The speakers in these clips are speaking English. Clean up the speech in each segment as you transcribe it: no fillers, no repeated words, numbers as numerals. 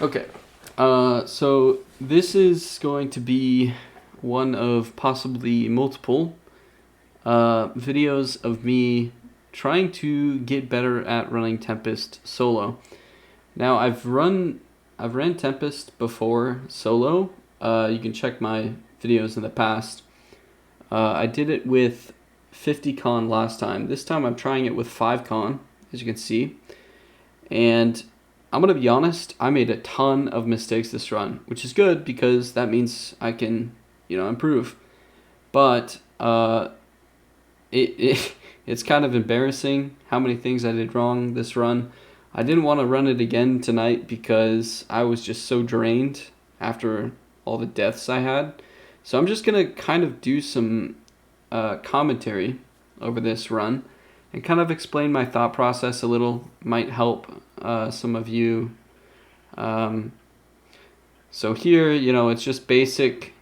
Okay, so this is going to be one of possibly multiple videos of me trying to get better at running Tempest solo. Now I've ran Tempest before solo. You can check my videos in the past. I did it with 50 con last time. This time I'm trying it with 5 con, as you can see, and I'm going to be honest, I made a ton of mistakes this run, which is good because that means I can, improve. But it's kind of embarrassing how many things I did wrong this run. I didn't want to run it again tonight because I was just so drained after all the deaths I had. So I'm just going to kind of do some commentary over this run and kind of explain my thought process a little. Might help some of you. So here, it's just basic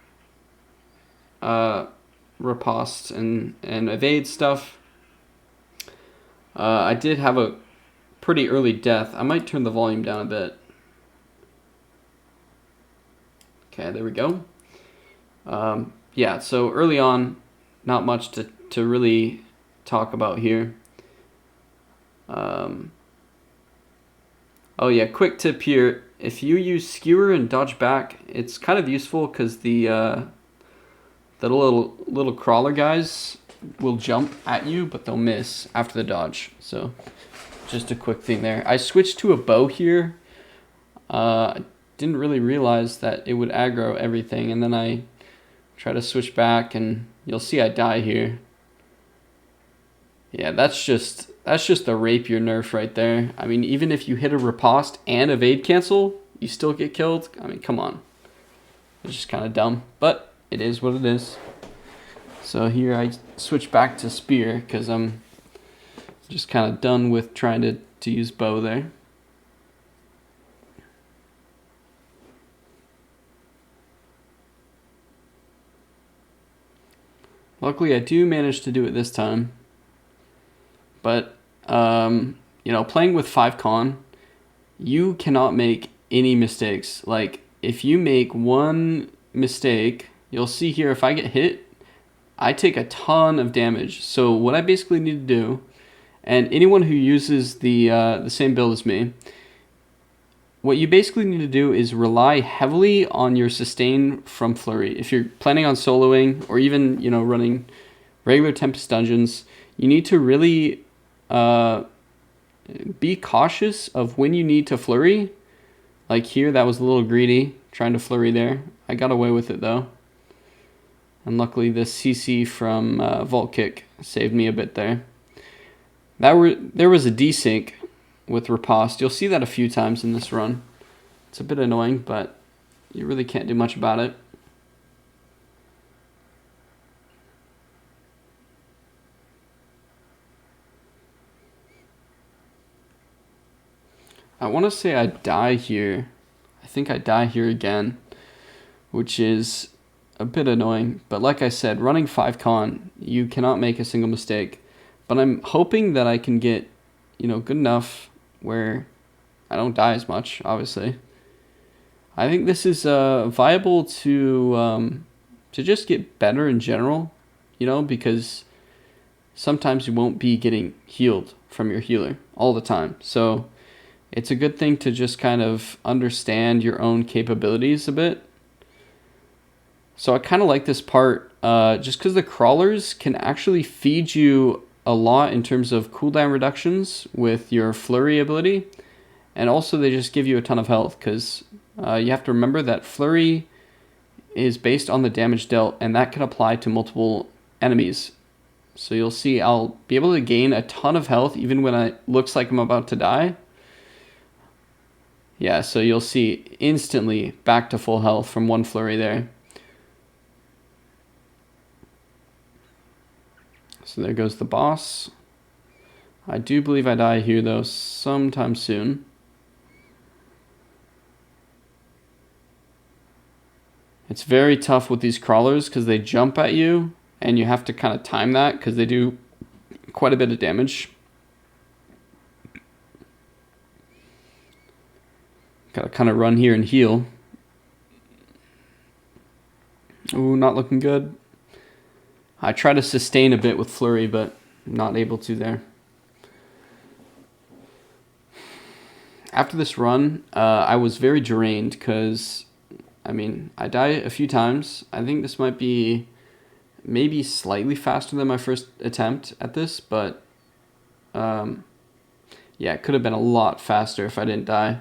riposte and evade stuff. I did have a pretty early death. I might turn the volume down a bit. Okay, there we go. Yeah, so early on, not much to really talk about here. Oh yeah, quick tip here. If you use skewer and dodge back, it's kind of useful because the little crawler guys will jump at you, but they'll miss after the dodge. So just a quick thing there. I switched to a bow here. I didn't really realize that it would aggro everything, and then I try to switch back, and you'll see I die here. Yeah, that's just a rapier nerf right there. I mean, even if you hit a riposte and evade cancel, you still get killed. I mean, come on. It's just kind of dumb, but it is what it is. So here I switch back to spear because I'm just kind of done with trying to use bow there. Luckily, I do manage to do it this time. But, playing with 5 con, you cannot make any mistakes. Like, if you make one mistake, you'll see here, if I get hit, I take a ton of damage. So what I basically need to do, and anyone who uses the same build as me, what you basically need to do is rely heavily on your sustain from flurry. If you're planning on soloing or even, running regular Tempest dungeons, you need to really be cautious of when you need to flurry. Like here, that was a little greedy, trying to flurry there. I got away with it though. And luckily this CC from Vault Kick saved me a bit there. There was a desync with riposte. You'll see that a few times in this run. It's a bit annoying, but you really can't do much about it. I want to say I die here. I think I die here again, which is a bit annoying. But like I said, running 5 con, you cannot make a single mistake. But I'm hoping that I can get, good enough where I don't die as much, obviously. I think this is viable to just get better in general, because sometimes you won't be getting healed from your healer all the time. So it's a good thing to just kind of understand your own capabilities a bit. So I kind of like this part just because the crawlers can actually feed you a lot in terms of cooldown reductions with your flurry ability. And also they just give you a ton of health because you have to remember that flurry is based on the damage dealt, and that can apply to multiple enemies. So you'll see I'll be able to gain a ton of health even when it looks like I'm about to die. Yeah, so you'll see instantly back to full health from one flurry there. So there goes the boss. I do believe I die here though sometime soon. It's very tough with these crawlers because they jump at you and you have to kind of time that because they do quite a bit of damage. Gotta kind of run here and heal. Ooh, not looking good. I try to sustain a bit with flurry, but not able to there. After this run, I was very drained because, I mean, I died a few times. I think this might be maybe slightly faster than my first attempt at this, but yeah, it could have been a lot faster if I didn't die.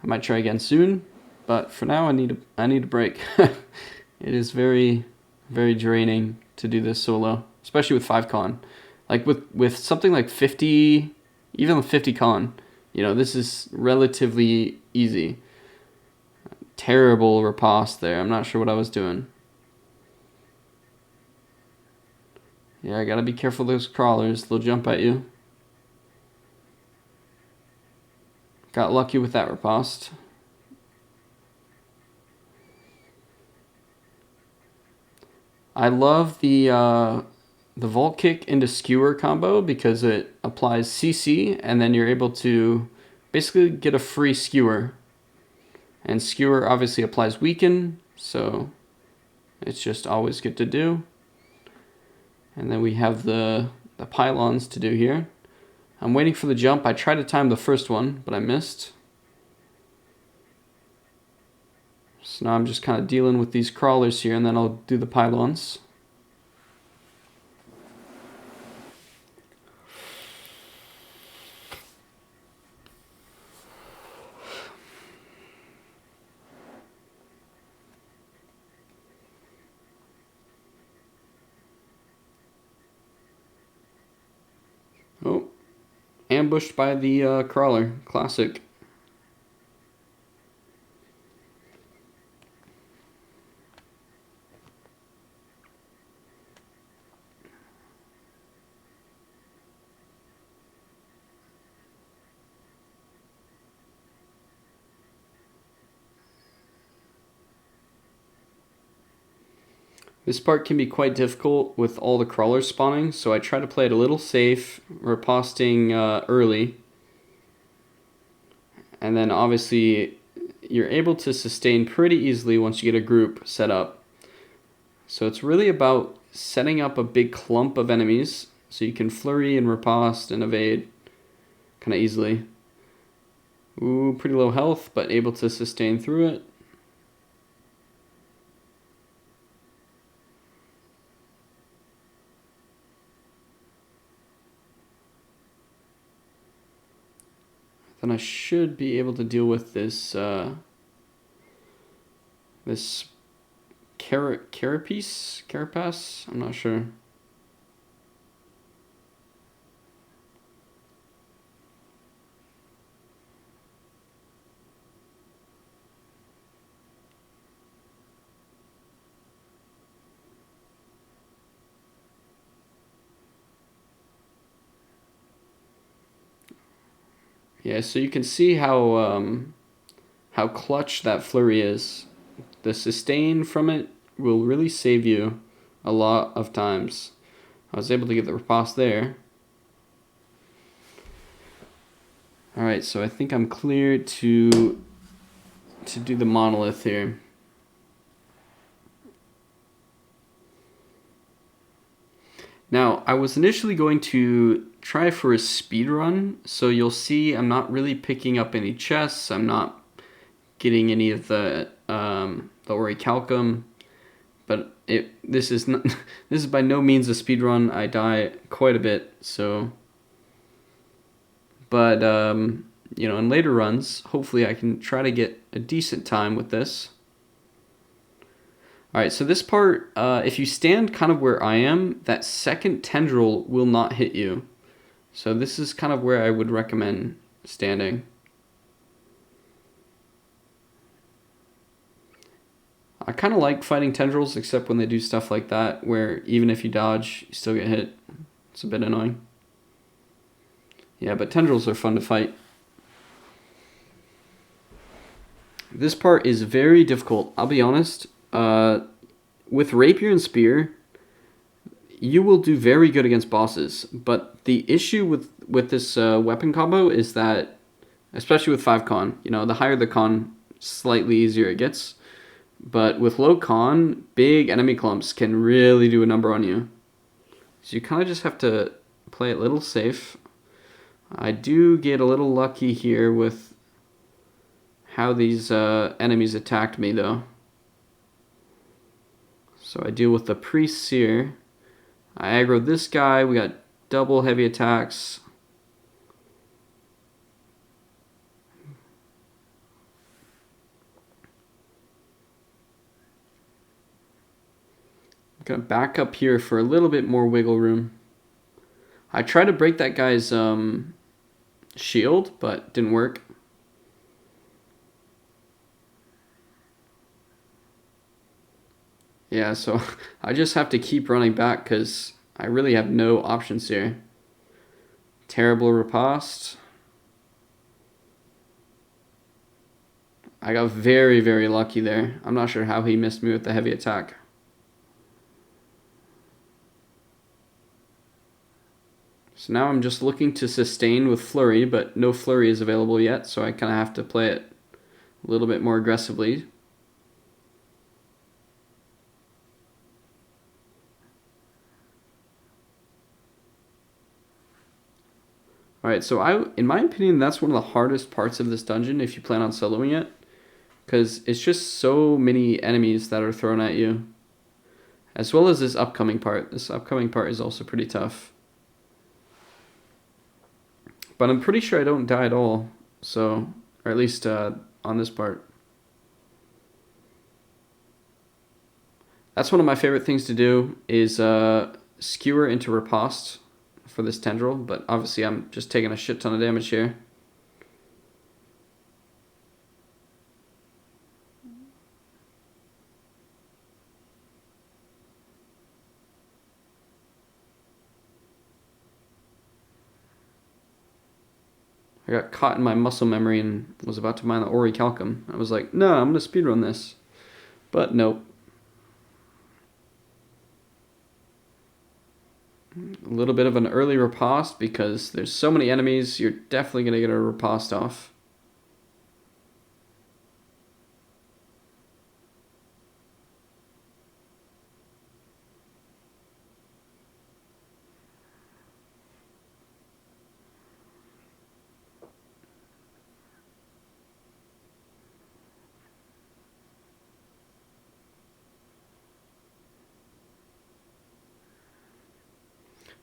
I might try again soon, but for now I need a break. It is very, very draining to do this solo, especially with 5-con. Like with something like 50, even with 50-con, you know, this is relatively easy. Terrible riposte there. I'm not sure what I was doing. Yeah, I gotta be careful of those crawlers. They'll jump at you. Got lucky with that riposte. I love the vault kick into skewer combo because it applies CC and then you're able to basically get a free skewer. And skewer obviously applies weaken, so it's just always good to do. And then we have the pylons to do here. I'm waiting for the jump. I tried to time the first one, but I missed. So now I'm just kind of dealing with these crawlers here, and then I'll do the pylons. Oh, ambushed by the crawler. Classic. This part can be quite difficult with all the crawlers spawning, so I try to play it a little safe, riposting early. And then obviously you're able to sustain pretty easily once you get a group set up. So it's really about setting up a big clump of enemies so you can flurry and riposte and evade kind of easily. Ooh, pretty low health, but able to sustain through it. Then I should be able to deal with this this carapace? I'm not sure. Yeah, so you can see how clutch that flurry is. The sustain from it will really save you a lot of times. I was able to get the riposte there. Alright, so I think I'm clear to do the monolith here. Now, I was initially going to try for a speed run, so you'll see I'm not really picking up any chests, I'm not getting any of the orichalcum, but this is by no means a speed run. I die quite a bit, so, but you know, in later runs, hopefully I can try to get a decent time with this. Alright, so this part, if you stand kind of where I am, that second tendril will not hit you. So this is kind of where I would recommend standing. I kind of like fighting tendrils, except when they do stuff like that, where even if you dodge, you still get hit. It's a bit annoying. Yeah, but tendrils are fun to fight. This part is very difficult, I'll be honest. With rapier and spear, you will do very good against bosses, but the issue with this weapon combo is that especially with 5 con. You know, the higher the con, slightly easier it gets. But with low con, big enemy clumps can really do a number on you. So you kind of just have to play it a little safe. I do get a little lucky here with how these enemies attacked me, though. So I deal with the priests here. I aggro this guy. We got double heavy attacks. I'm gonna back up here for a little bit more wiggle room. I tried to break that guy's shield, but didn't work. Yeah, so I just have to keep running back because I really have no options here. Terrible riposte. I got very, very lucky there. I'm not sure how he missed me with the heavy attack. So now I'm just looking to sustain with flurry, but no flurry is available yet, so I kind of have to play it a little bit more aggressively. Alright, so in my opinion, that's one of the hardest parts of this dungeon if you plan on soloing it. Because it's just so many enemies that are thrown at you. As well as this upcoming part. This upcoming part is also pretty tough. But I'm pretty sure I don't die at all. So, or at least on this part. That's one of my favorite things to do is skewer into riposte for this tendril, but obviously I'm just taking a shit ton of damage here. I got caught in my muscle memory and was about to mine the Orichalcum. I was like, no, I'm going to speedrun this. But nope. A little bit of an early riposte because there's so many enemies, you're definitely going to get a riposte off.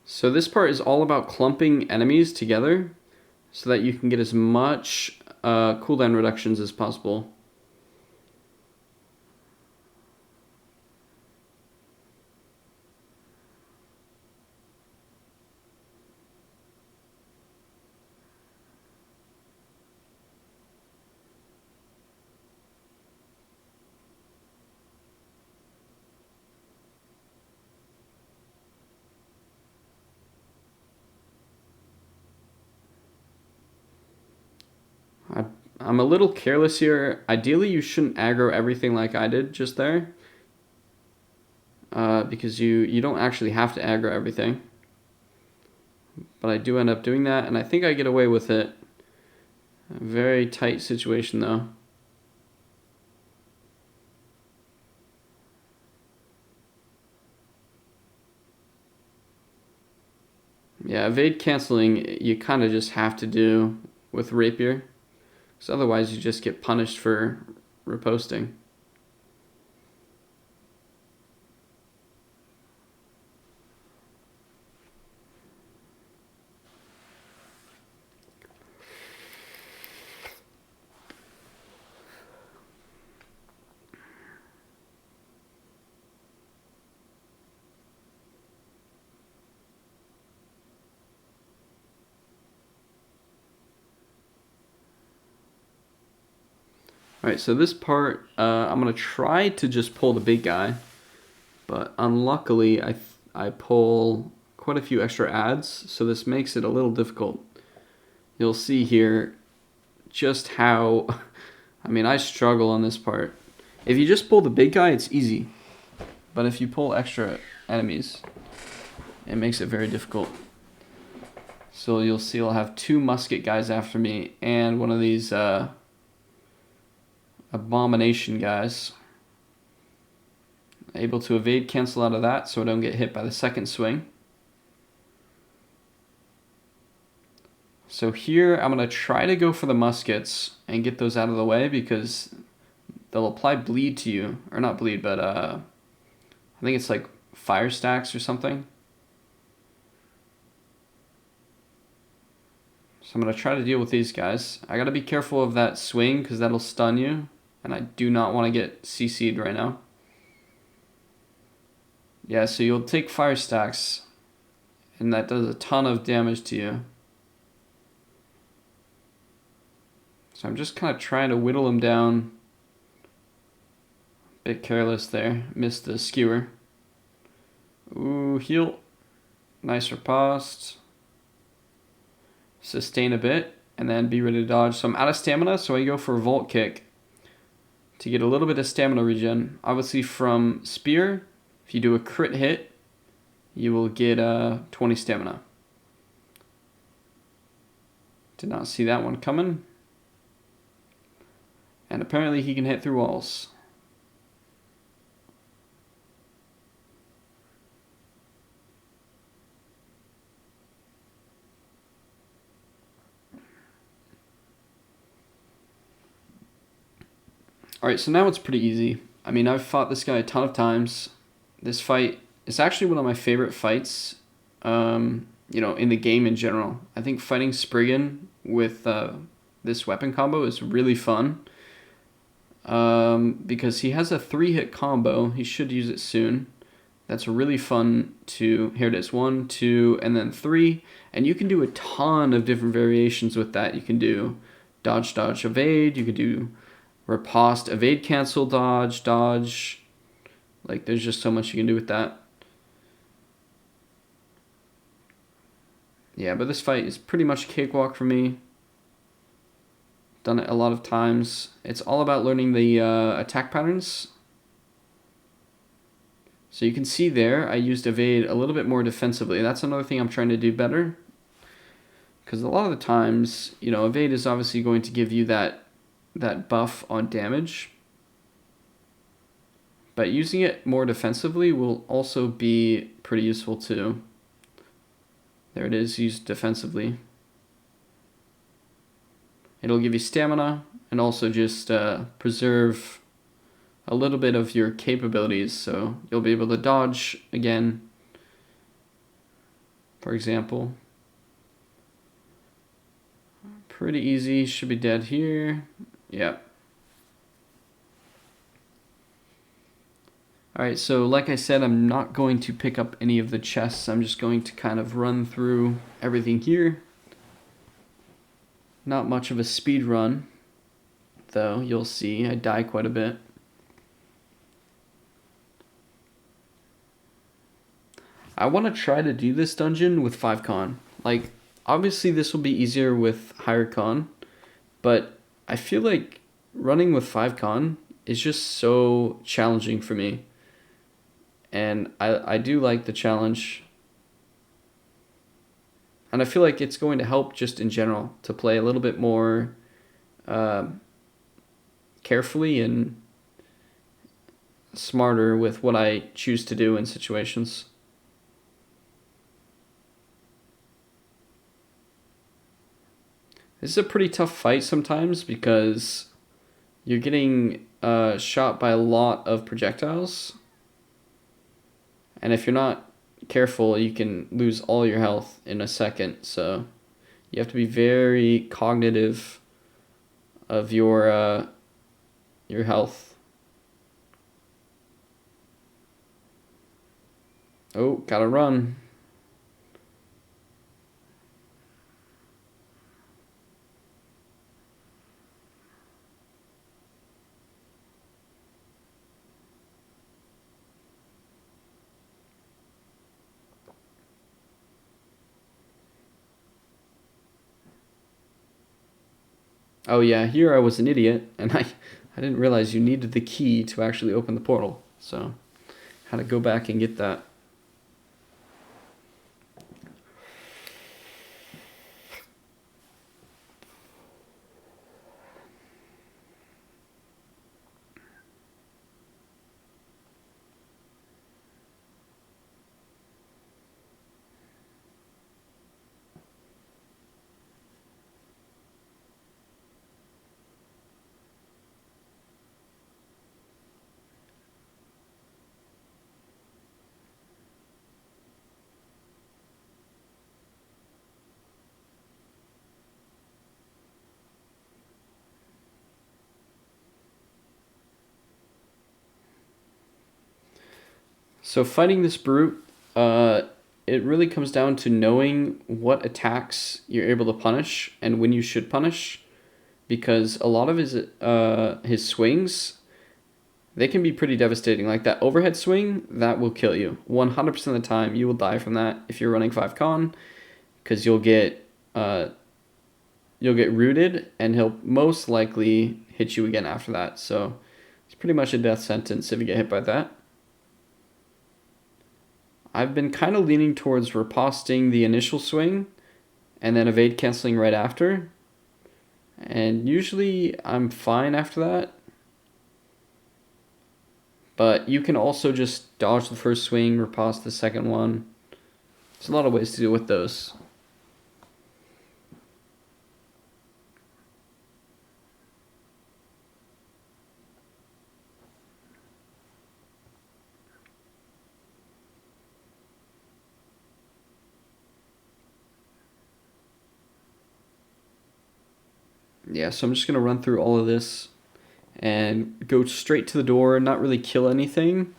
So this part is all about clumping enemies together so that you can get as much cooldown reductions as possible. I'm a little careless here. Ideally, you shouldn't aggro everything like I did just there. Because you don't actually have to aggro everything. But I do end up doing that, and I think I get away with it. A very tight situation, though. Yeah, evade canceling, you kind of just have to do with Rapier. Because otherwise you just get punished for riposting. Alright, so this part, I'm going to try to just pull the big guy. But unluckily, I pull quite a few extra adds, so this makes it a little difficult. You'll see here just how, I mean, I struggle on this part. If you just pull the big guy, it's easy. But if you pull extra enemies, it makes it very difficult. So you'll see I'll have 2 musket guys after me and one of these abomination guys. Able to evade cancel out of that so I don't get hit by the second swing. So here I'm going to try to go for the muskets and get those out of the way because they'll apply bleed to you. Or not bleed, but I think it's like fire stacks or something. So I'm going to try to deal with these guys. I got to be careful of that swing because that'll stun you. And I do not want to get CC'd right now. Yeah, so you'll take fire stacks. And that does a ton of damage to you. So I'm just kind of trying to whittle him down. Bit careless there. Missed the skewer. Ooh, heal. Nice riposte. Sustain a bit. And then be ready to dodge. So I'm out of stamina, so I go for a Volt Kick. To get a little bit of stamina regen. Obviously from Spear, if you do a crit hit, you will get 20 stamina. Did not see that one coming. And apparently he can hit through walls. Alright, so now it's pretty easy. I mean, I've fought this guy a ton of times. This fight is actually one of my favorite fights, in the game in general. I think fighting Spriggan with this weapon combo is really fun. Because he has a 3-hit combo. He should use it soon. That's really fun to... Here it is. 1, 2, and then 3. And you can do a ton of different variations with that. You can do dodge, dodge, evade. You can do riposte, evade, cancel, dodge, dodge. Like, there's just so much you can do with that. Yeah, but this fight is pretty much a cakewalk for me. Done it a lot of times. It's all about learning the attack patterns. So you can see there, I used evade a little bit more defensively. That's another thing I'm trying to do better. Because a lot of the times, evade is obviously going to give you that buff on damage. But using it more defensively will also be pretty useful too. There it is, used defensively. It'll give you stamina and also just preserve a little bit of your capabilities. So you'll be able to dodge again, for example. Pretty easy, should be dead here. Yep. Alright, so like I said, I'm not going to pick up any of the chests. I'm just going to kind of run through everything here. Not much of a speed run, though. You'll see I die quite a bit. I want to try to do this dungeon with 5 con. Like, obviously this will be easier with higher con, but I feel like running with 5 con is just so challenging for me. And I do like the challenge. And I feel like it's going to help just in general to play a little bit more carefully and smarter with what I choose to do in situations. This is a pretty tough fight sometimes because you're getting shot by a lot of projectiles. And if you're not careful, you can lose all your health in a second. So you have to be very cognitive of your health. Oh, gotta run. Oh yeah, here I was an idiot, and I didn't realize you needed the key to actually open the portal. So, had to go back and get that. So fighting this brute, it really comes down to knowing what attacks you're able to punish and when you should punish, because a lot of his swings, they can be pretty devastating. Like that overhead swing, that will kill you. 100% of the time, you will die from that if you're running 5 con, because you'll get rooted, and he'll most likely hit you again after that. So it's pretty much a death sentence if you get hit by that. I've been kind of leaning towards riposting the initial swing and then evade canceling right after. And usually I'm fine after that. But you can also just dodge the first swing, riposte the second one. There's a lot of ways to deal with those. Yeah, so I'm just going to run through all of this and go straight to the door, not really kill anything.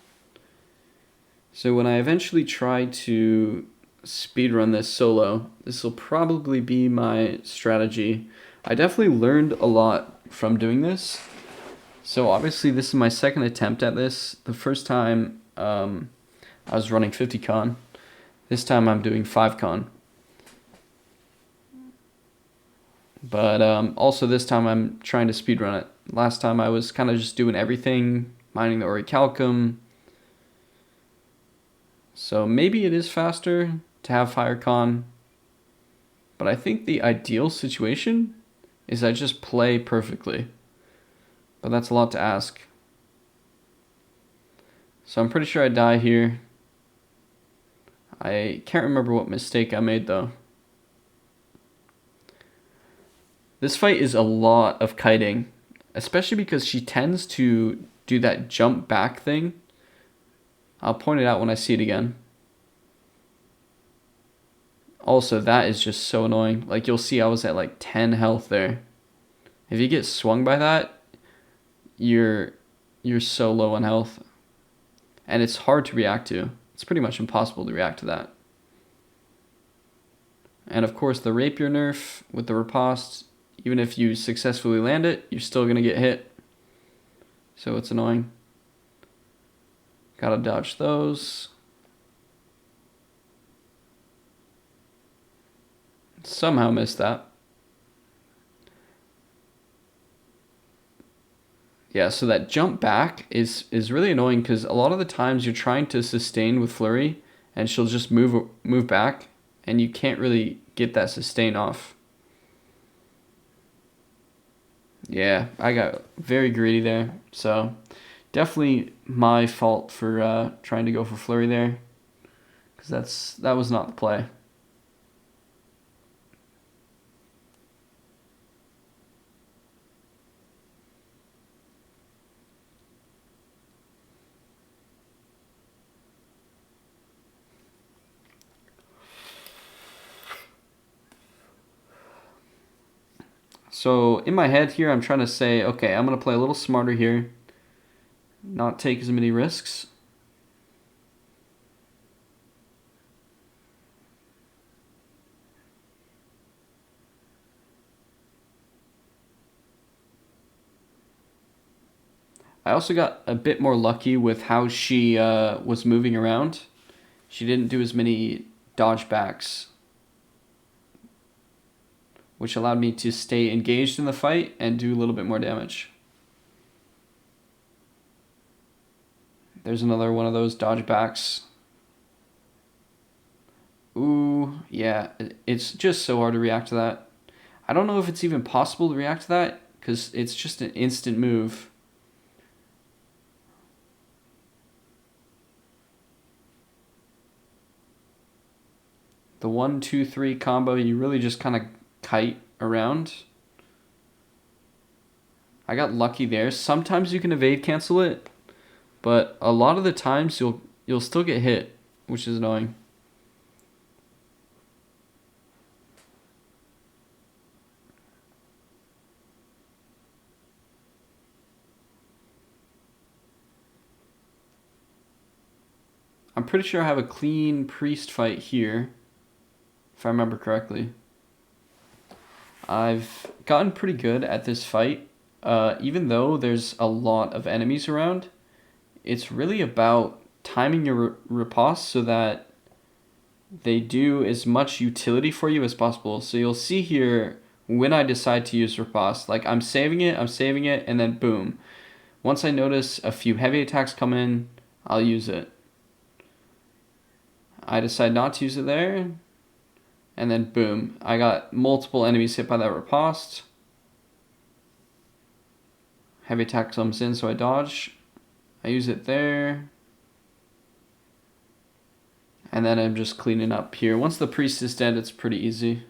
So when I eventually try to speedrun this solo, this will probably be my strategy. I definitely learned a lot from doing this. So obviously this is my second attempt at this. The first time I was running 50 con. This time I'm doing 5 con. But also this time I'm trying to speedrun it. Last time I was kind of just doing everything, mining the orichalcum. So maybe it is faster to have higher con. But I think the ideal situation is I just play perfectly. But that's a lot to ask. So I'm pretty sure I die here. I can't remember what mistake I made though. This fight is a lot of kiting, especially because she tends to do that jump back thing. I'll point it out when I see it again. Also, that is just so annoying. Like, you'll see I was at like 10 health there. If you get swung by that, you're so low on health. And it's hard to react to. It's pretty much impossible to react to that. And of course, the rapier nerf with the riposte, even if you successfully land it, you're still going to get hit. So it's annoying. Gotta dodge those. Somehow missed that. Yeah, so that jump back is really annoying because a lot of the times you're trying to sustain with flurry and she'll just move back and you can't really get that sustain off. Yeah, I got very greedy there. So definitely my fault for trying to go for flurry there, because that was not the play. So in my head here, I'm trying to say, okay, I'm going to play a little smarter here, not take as many risks. I also got a bit more lucky with how she was moving around. She didn't do as many dodge backs, which allowed me to stay engaged in the fight and do a little bit more damage. There's another one of those dodge backs. Ooh, yeah, it's just so hard to react to that. I don't know if it's even possible to react to that, because it's just an instant move. The 1, 2, 3 combo, you really just kind of kite around. I got lucky there. Sometimes you can evade cancel it, but a lot of the times you'll still get hit, which is annoying. pretty sure I have a clean priest fight here, if I remember correctly. I've gotten pretty good at this fight. Even though there's a lot of enemies around, it's really about timing your riposte so that they do as much utility for you as possible. So you'll see here when I decide to use riposte, like I'm saving it, and then boom. Once I notice a few heavy attacks come in, I'll use it. I decide not to use it there, and then boom. I got multiple enemies hit by that riposte. Heavy attack comes in, so I dodge. I use it there. And then I'm just cleaning up here. Once the priest is dead, it's pretty easy.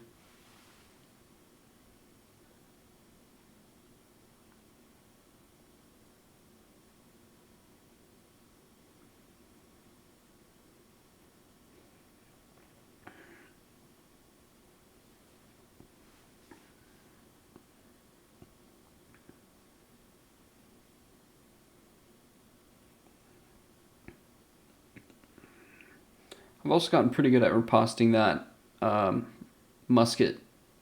I've also gotten pretty good at riposting that musket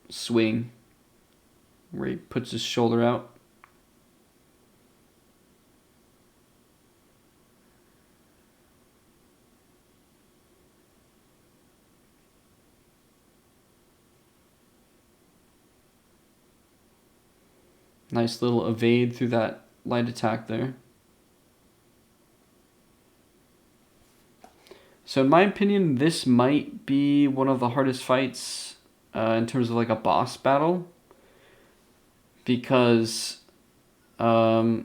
swing where he puts his shoulder out. Nice little evade through that light attack there. So in my opinion, this might be one of the hardest fights in terms of like a boss battle, because you'll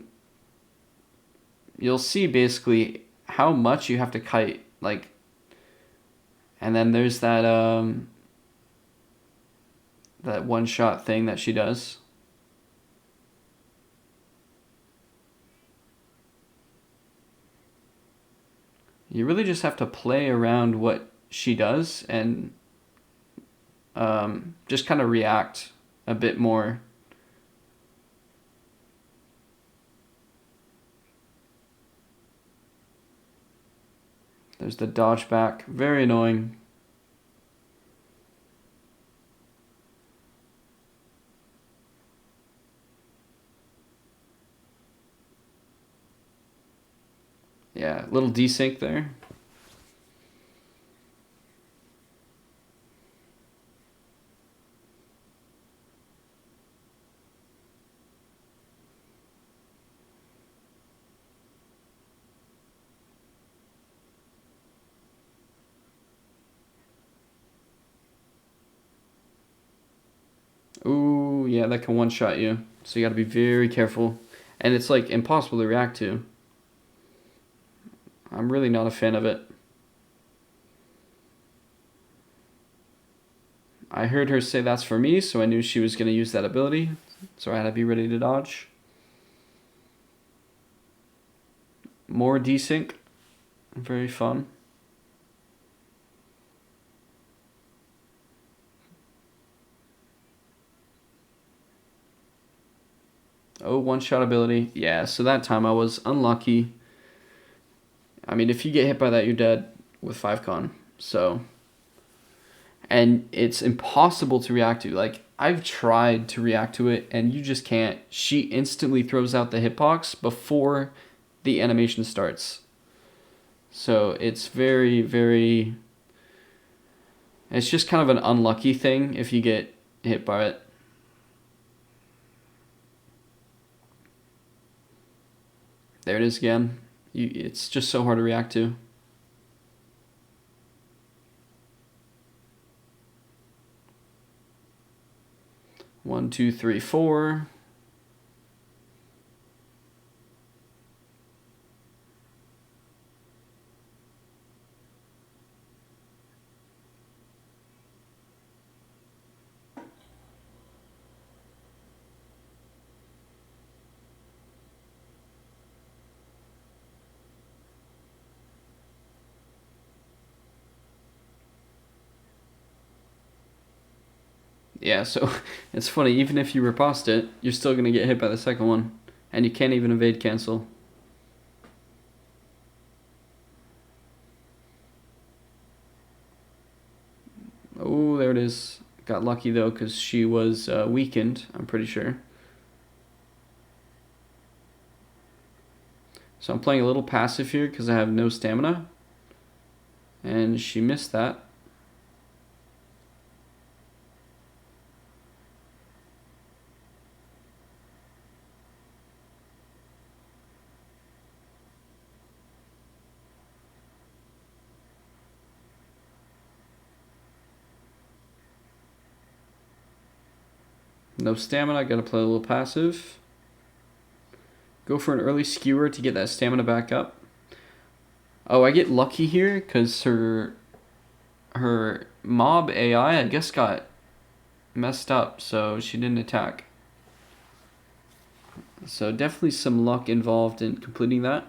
see basically how much you have to kite, like, and then there's that that one shot thing that she does. You really just have to play around what she does and just kind of react a bit more. There's the dodge back. Very annoying. Yeah, little desync there. Ooh, yeah, that can one-shot you. So you gotta be very careful. And it's like impossible to react to. I'm really not a fan of it. I heard her say that's for me, so I knew she was going to use that ability. So I had to be ready to dodge. More desync. Very fun. Oh, one-shot ability. Yeah, so that time I was unlucky. I mean, if you get hit by that, you're dead with 5-con. So, and it's impossible to react to. Like, I've tried to react to it, and you just can't. She instantly throws out the hitbox before the animation starts. So it's very, very... It's just kind of an unlucky thing if you get hit by it. There it is again. It's just so hard to react to. One, two, three, four. Yeah, so it's funny, even if you riposte it, you're still going to get hit by the second one. And you can't even evade cancel. is. Got lucky though because she was weakened, I'm pretty sure. So I'm playing a little passive here because I have no stamina. And she missed that. No stamina, gotta play a little passive. Go for an early skewer to get that stamina back up. Oh, I get lucky here because her mob AI, I guess, got messed up, so she didn't attack. So definitely some luck involved in completing that.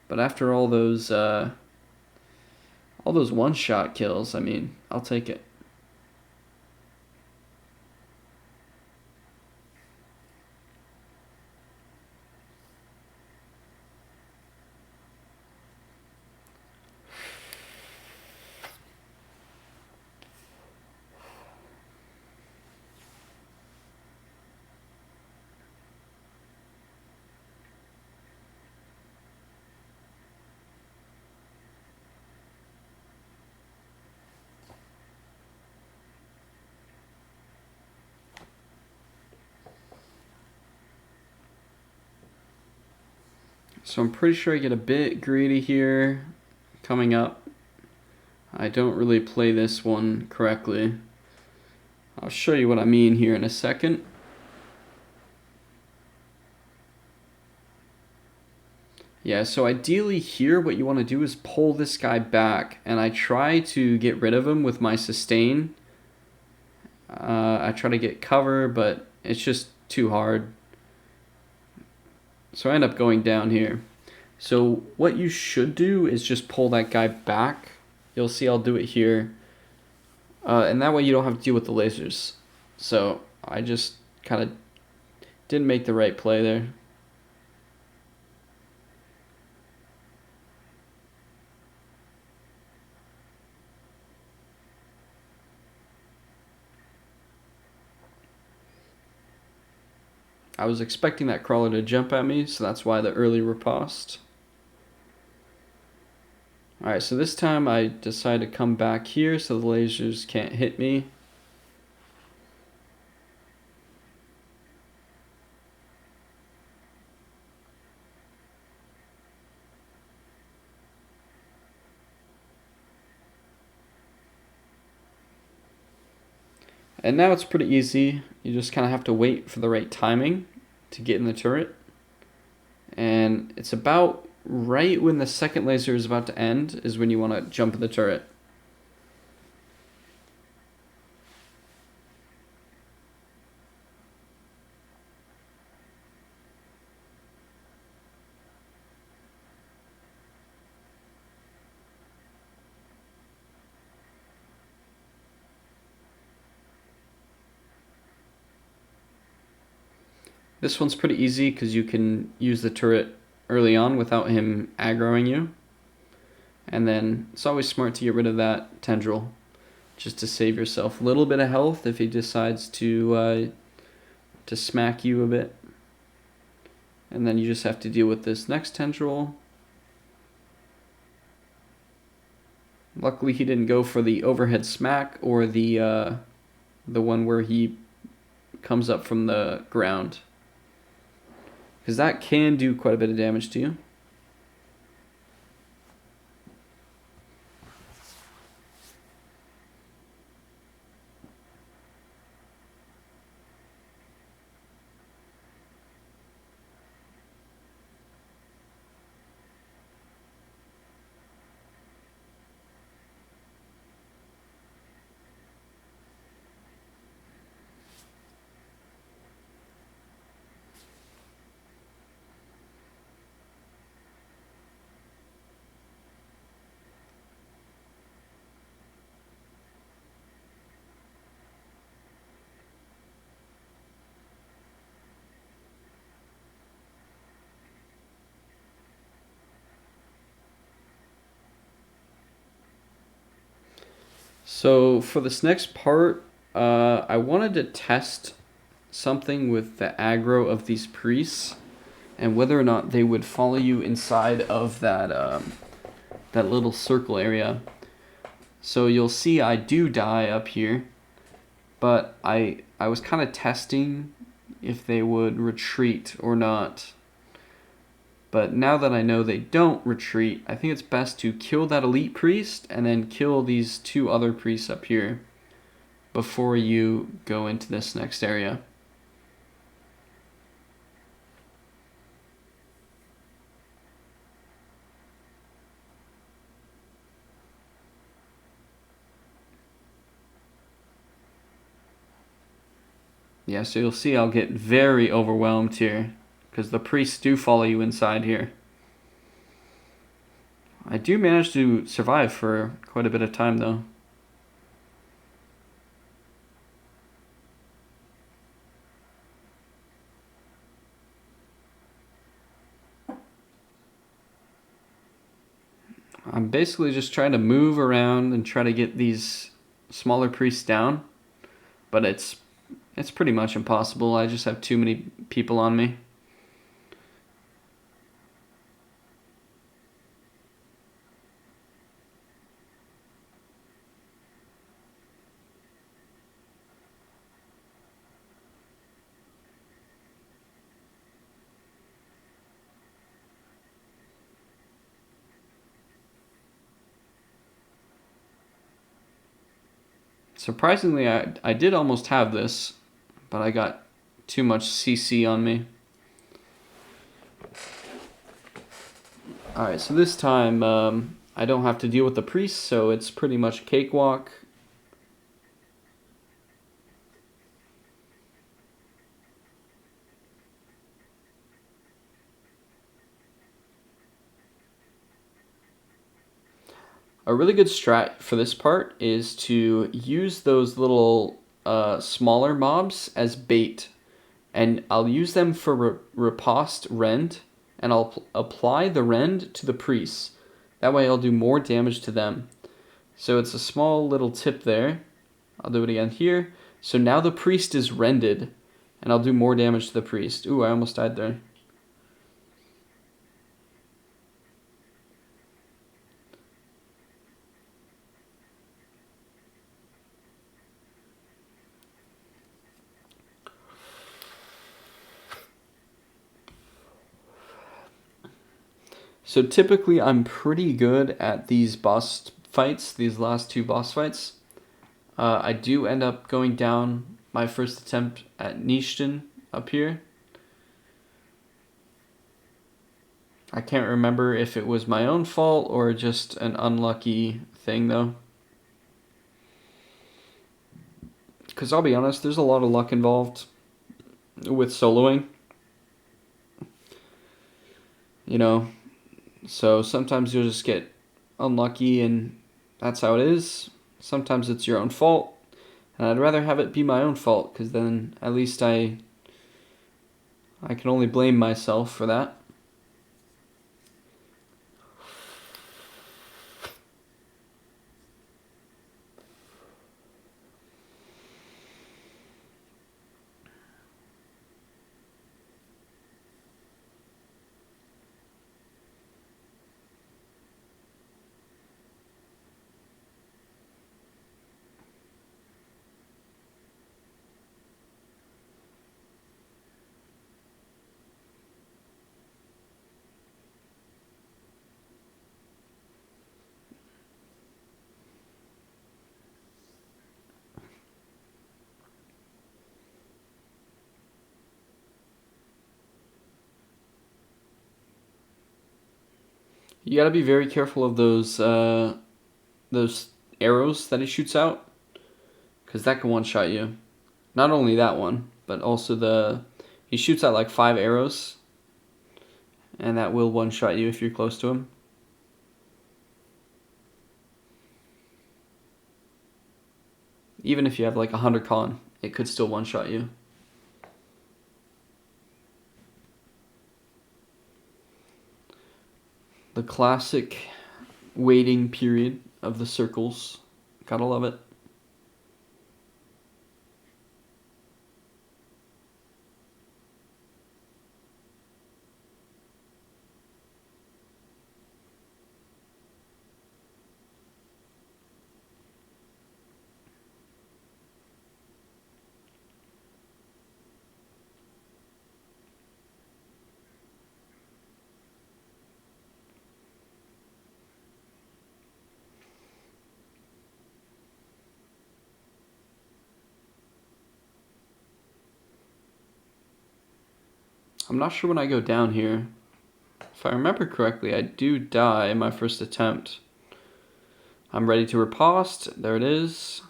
But after all those one-shot kills, I mean, I'll take it. So I'm pretty sure I get a bit greedy here coming up. I don't really play this one correctly. I'll show you what I mean here in a second. Yeah, so ideally here what you want to do is pull this guy back, and I try to get rid of him with my sustain. I try to get cover, but it's just too hard. So I end up going down here. So what you should do is just pull that guy back. You'll see I'll do it here. And that way you don't have to deal with the lasers. So I just kind of didn't make the right play there. I was expecting that crawler to jump at me, so that's why the early riposte. Alright, so this time I decide to come back here so the lasers can't hit me. And now it's pretty easy. You just kind of have to wait for the right timing to get in the turret. And it's about right when the second laser is about to end is when you want to jump in the turret. This one's pretty easy because you can use the turret early on without him aggroing you. And then it's always smart to get rid of that tendril just to save yourself a little bit of health if he decides to smack you a bit. And then you just have to deal with this next tendril. Luckily he didn't go for the overhead smack or the one where he comes up from the ground, because that can do quite a bit of damage to you. So for this next part, I wanted to test something with the aggro of these priests and whether or not they would follow you inside of that little circle area. So you'll see I do die up here, but I was kind of testing if they would retreat or not. But now that I know they don't retreat, I think it's best to kill that elite priest and then kill these two other priests up here before you go into this next area. Yeah, so you'll see I'll get very overwhelmed here because the priests do follow you inside here. I do manage to survive for quite a bit of time though. I'm basically just trying to move around and try to get these smaller priests down, but it's pretty much impossible. I just have too many people on me. Surprisingly, I did almost have this, but I got too much CC on me. Alright, so this time I don't have to deal with the priests, so it's pretty much cakewalk. A really good strat for this part is to use those little smaller mobs as bait. And I'll use them for riposte rend, and I'll apply the rend to the priests. That way I'll do more damage to them. So it's a small little tip there. I'll do it again here. So now the priest is rended, and I'll do more damage to the priest. Ooh, I almost died there. So typically I'm pretty good at these boss fights, these last two boss fights. I do end up going down my first attempt at Nishton up here. I can't remember if it was my own fault or just an unlucky thing though. Because I'll be honest, there's a lot of luck involved with soloing. You know, so sometimes you'll just get unlucky and that's how it is. Sometimes it's your own fault. And I'd rather have it be my own fault because then at least I can only blame myself for that. You gotta be very careful of those arrows that he shoots out, because that can one-shot you. Not only that one, but also he shoots out like 5 arrows, and that will one-shot you if you're close to him. Even if you have like 100 con, it could still one-shot you. The classic waiting period of the circles Gotta love it. I'm not sure when I go down here. If I remember correctly, I do die in my first attempt. I'm ready to riposte. There it is.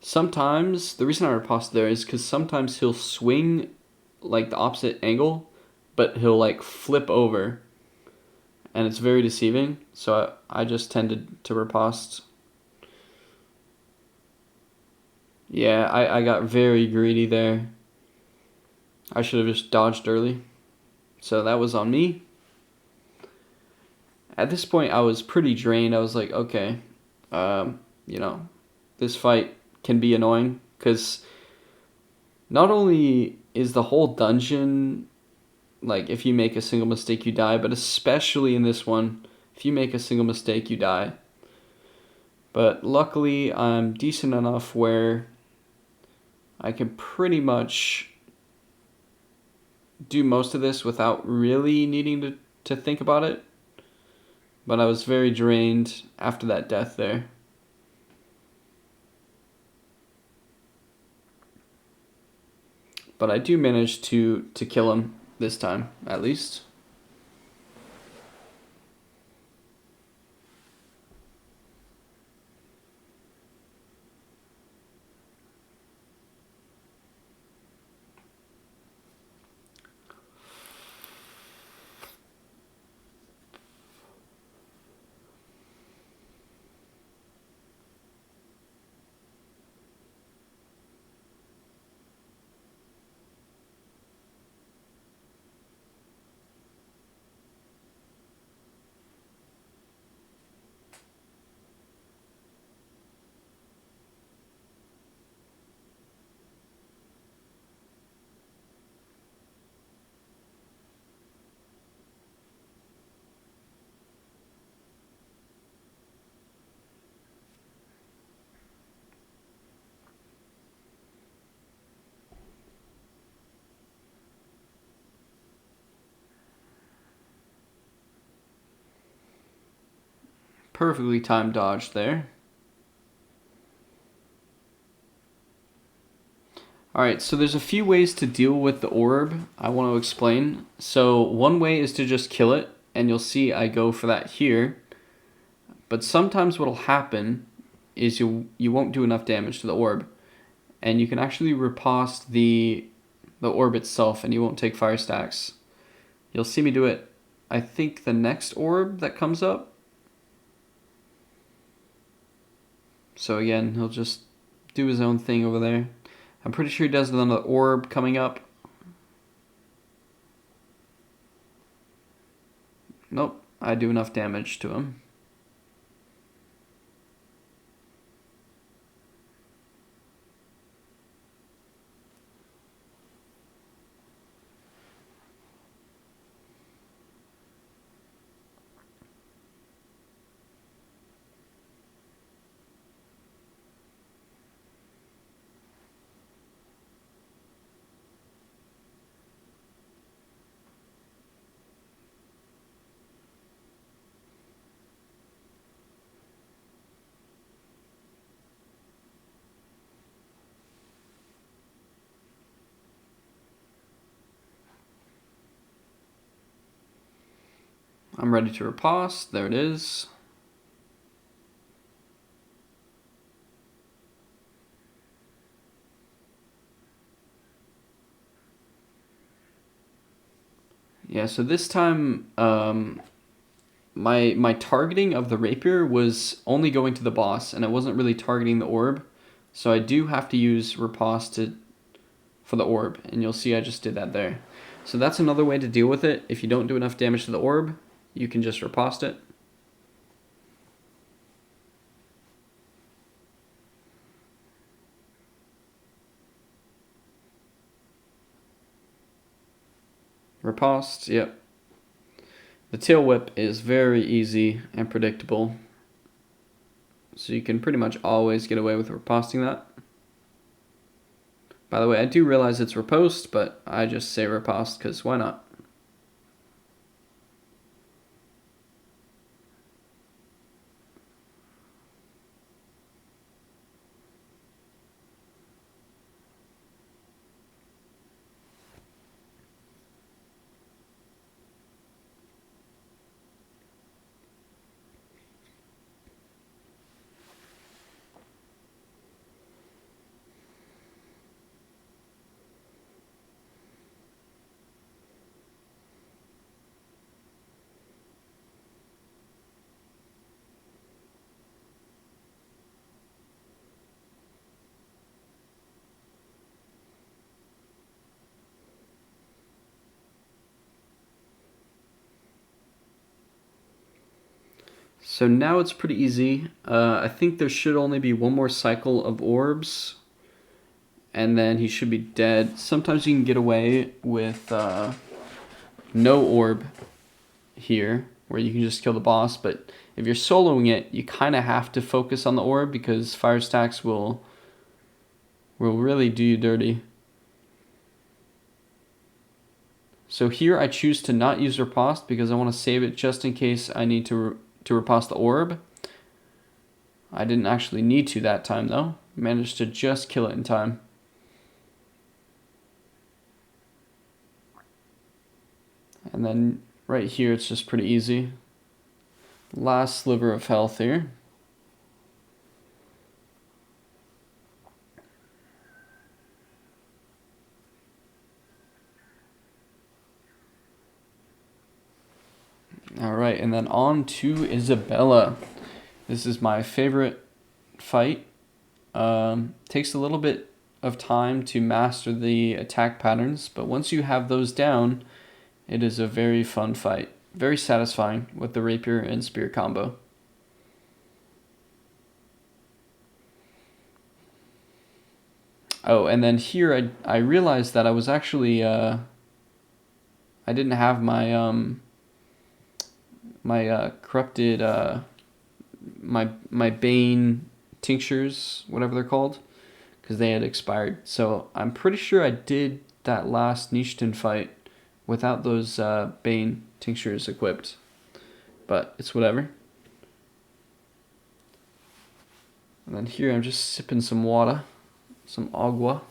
Sometimes, the reason I riposte there is because sometimes he'll swing like the opposite angle, but he'll like flip over, and it's very deceiving. So I just tended to riposte. Yeah, I got very greedy there. I should have just dodged early. So that was on me. At this point, I was pretty drained. I was like, okay, you know, this fight can be annoying because not only is the whole dungeon like if you make a single mistake you die, but especially in this one, if you make a single mistake you die. But luckily I'm decent enough where I can pretty much do most of this without really needing to think about it. But I was very drained after that death there. But I do manage to kill him this time, at least. Perfectly timed dodge there. Alright, so there's a few ways to deal with the orb I want to explain. So one way is to just kill it, and you'll see I go for that here. But sometimes what'll happen is you won't do enough damage to the orb. And you can actually riposte the orb itself and you won't take fire stacks. You'll see me do it, I think, the next orb that comes up. So again, he'll just do his own thing over there. I'm pretty sure he does it on the orb coming up. Nope, I do enough damage to him. I'm ready to riposte. There it is. Yeah, so this time, my targeting of the rapier was only going to the boss, and it wasn't really targeting the orb. So I do have to use riposte for the orb, and you'll see I just did that there. So that's another way to deal with it. If you don't do enough damage to the orb, you can just riposte it. Riposte, yep. The tail whip is very easy and predictable. So you can pretty much always get away with riposting that. By the way, I do realize it's riposte, but I just say riposte because why not? So now it's pretty easy. I think there should only be one more cycle of orbs, and then he should be dead. Sometimes you can get away with no orb here, where you can just kill the boss, but if you're soloing it, you kind of have to focus on the orb because fire stacks will really do you dirty. So here I choose to not use riposte because I want to save it just in case I need to riposte the orb. I didn't actually need to that time though. Managed to just kill it in time. And then right here it's just pretty easy. Last sliver of health here. Alright, and then on to Isabella. This is my favorite fight. Takes a little bit of time to master the attack patterns, but once you have those down, it is a very fun fight. Very satisfying with the rapier and spear combo. Oh, and then here I realized that I was actually I didn't have my corrupted my Bane tinctures, whatever they're called, because they had expired. So I'm pretty sure I did that last Nishton fight without those Bane tinctures equipped, but it's whatever. And then here I'm just sipping some water, some agua.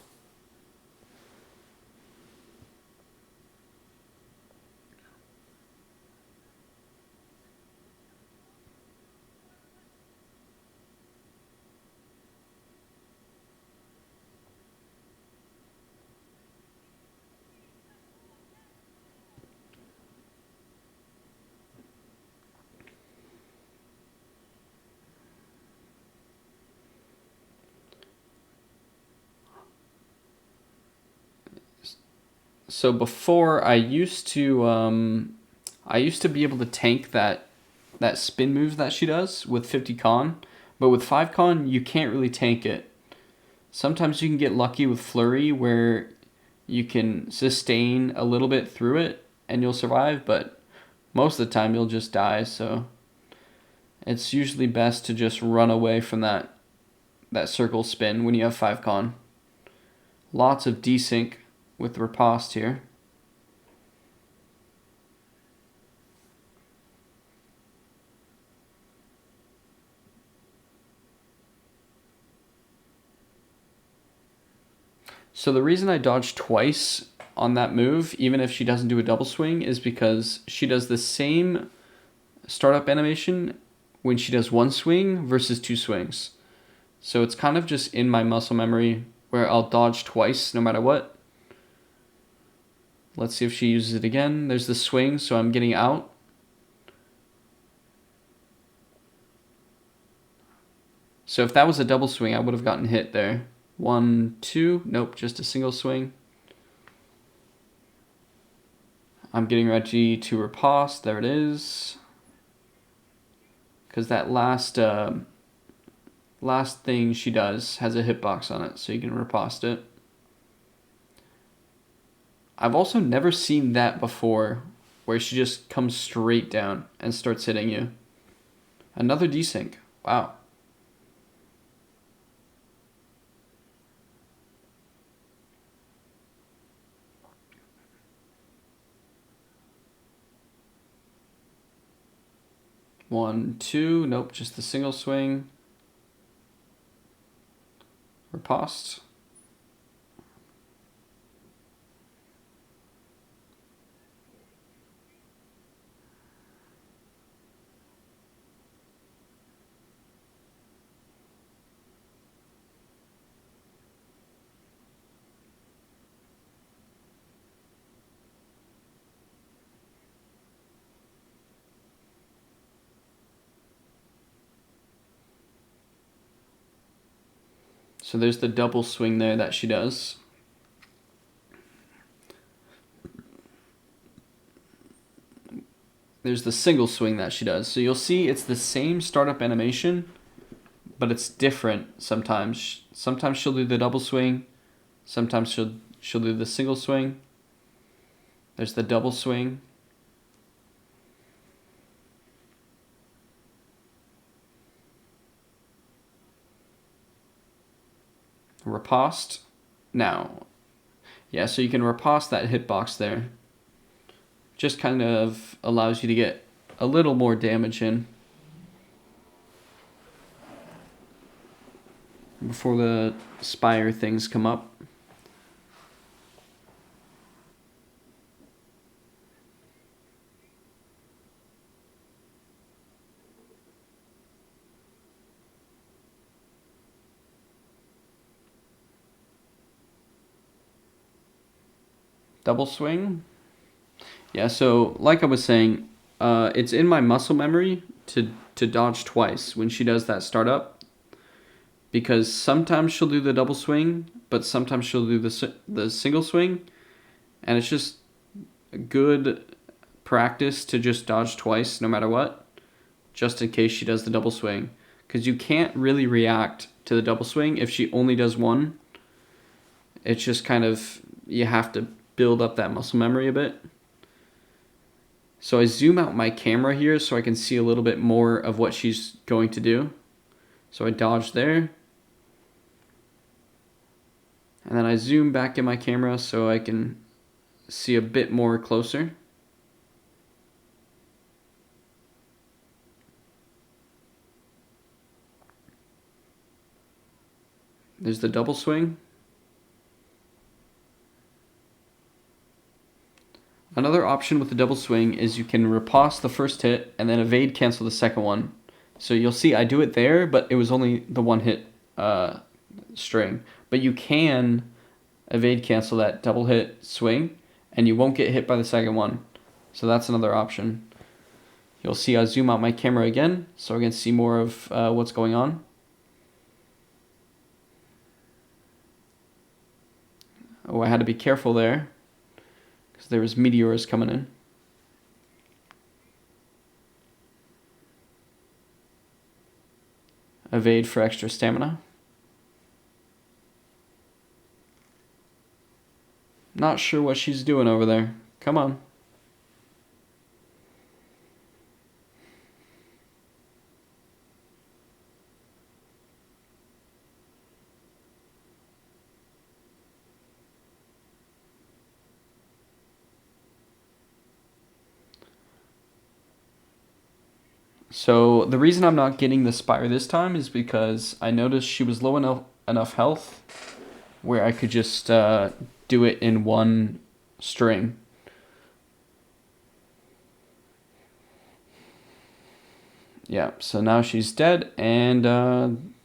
So before I used to be able to tank that spin move that she does with 50 con, but with 5 con you can't really tank it. Sometimes you can get lucky with flurry where you can sustain a little bit through it and you'll survive, but most of the time you'll just die. So it's usually best to just run away from that circle spin when you have 5 con. Lots of desync with riposte here. So the reason I dodged twice on that move, even if she doesn't do a double swing, is because she does the same startup animation when she does one swing versus 2 swings. So it's kind of just in my muscle memory where I'll dodge twice no matter what. Let's see if she uses it again. There's the swing, so I'm getting out. So if that was a double swing, I would have gotten hit there. 1, 2. Nope, just a single swing. I'm getting ready to riposte. There it is. Because that last thing she does has a hitbox on it, so you can riposte it. I've also never seen that before, where she just comes straight down and starts hitting you. Another desync. Wow. One, two. Nope, just the single swing. Riposte. So there's the double swing there that she does. There's the single swing that she does. So you'll see it's the same startup animation, but it's different sometimes. Sometimes she'll do the double swing. Sometimes she'll do the single swing. There's the double swing. Riposte. Now, yeah, so you can riposte that hitbox there. Just kind of allows you to get a little more damage in before the spire things come up. Double swing. Yeah, so like I was saying, it's in my muscle memory to dodge twice when she does that startup, because sometimes she'll do the double swing, but sometimes she'll do the single swing, and it's just good practice to just dodge twice no matter what, just in case she does the double swing, because you can't really react to the double swing if she only does one. It's just kind of, you have to build up that muscle memory a bit. So I zoom out my camera here so I can see a little bit more of what she's going to do. So I dodge there. And then I zoom back in my camera so I can see a bit more closer. There's the double swing. Another option with the double swing is you can riposte the first hit and then evade cancel the second one. So you'll see I do it there, but it was only the one hit string. But you can evade cancel that double hit swing and you won't get hit by the second one. So that's another option. You'll see I zoom out my camera again so I can see more of what's going on. Oh, I had to be careful there, because there was meteors coming in. Evade for extra stamina. Not sure what she's doing over there. Come on. So the reason I'm not getting the spire this time is because I noticed she was low enough health where I could just do it in one string. Yeah, so now she's dead, and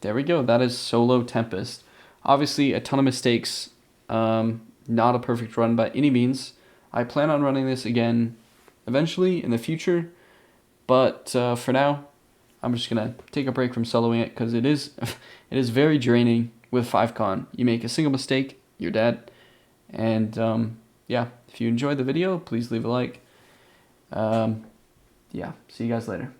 there we go. That is solo Tempest. Obviously, a ton of mistakes. Not a perfect run by any means. I plan on running this again eventually in the future, but for now, I'm just gonna take a break from soloing it because it is it is very draining with 5con. You make a single mistake, you're dead. And yeah, if you enjoyed the video, please leave a like. Yeah, see you guys later.